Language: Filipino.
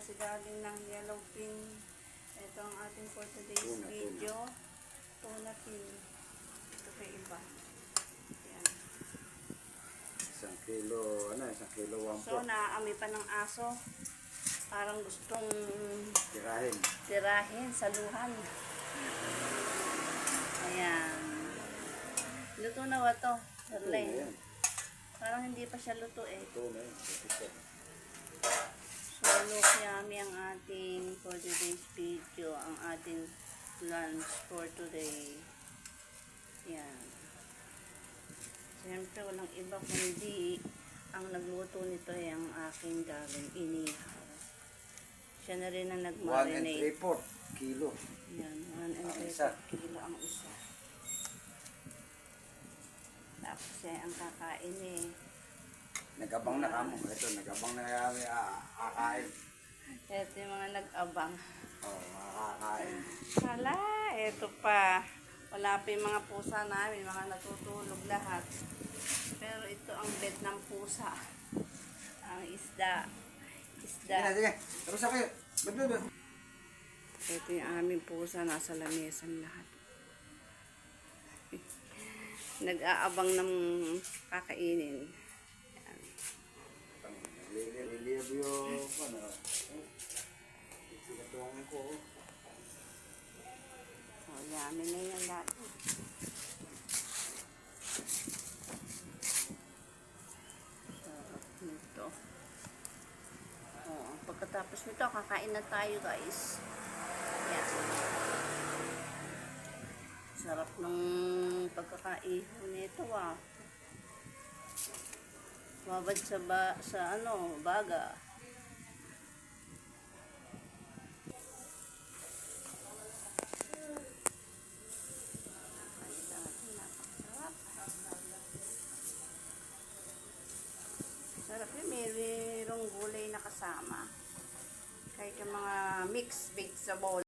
kasi galing ng Yellowfin. Ito ang ating for today's video. Tuna fin. Ito pa iba. Ayan. 1 kilo, isang kilo 1 So, naaamoy pa ng aso. Parang gustong tirahin, saluhan. Ayan. Luto na ba to? Parang hindi pa siya luto eh. Ito na yun. So, look yummy ang ating for today's video. Ang ating lunch for today. Yan. Siyempre, walang iba kundi ang nagluto nito ay ang aking galing inihaw. Siya na rin ang nag-marinate. 1 3/4 kilo. Yan, 1 3/4 kilo ang isa. Tapos siya ang kakain eh. Nag-abang na kamo. Ito, nag-abang na kami kakain. Ito yung mga nag-abang. Makakain. Hala, ito pa. Wala pa yung mga pusa namin, mga natutulog lahat. Pero ito ang bed ng pusa. Ang isda. Sige. Tapos ako yun. Ito yung aming pusa, nasa lamisan lahat. Nag-aabang ng kakainin. Nag-live yung sinatuangan ko. O, yummy na yan lahat. Sarap nito. O, pagkatapos nito, kakain na tayo guys. Yan. Sarap ng pagkakaiho nito ah. Babad sa baga. Sarap yun, mayroong gulay na kasama. Kahit yung mga mixed vegetable.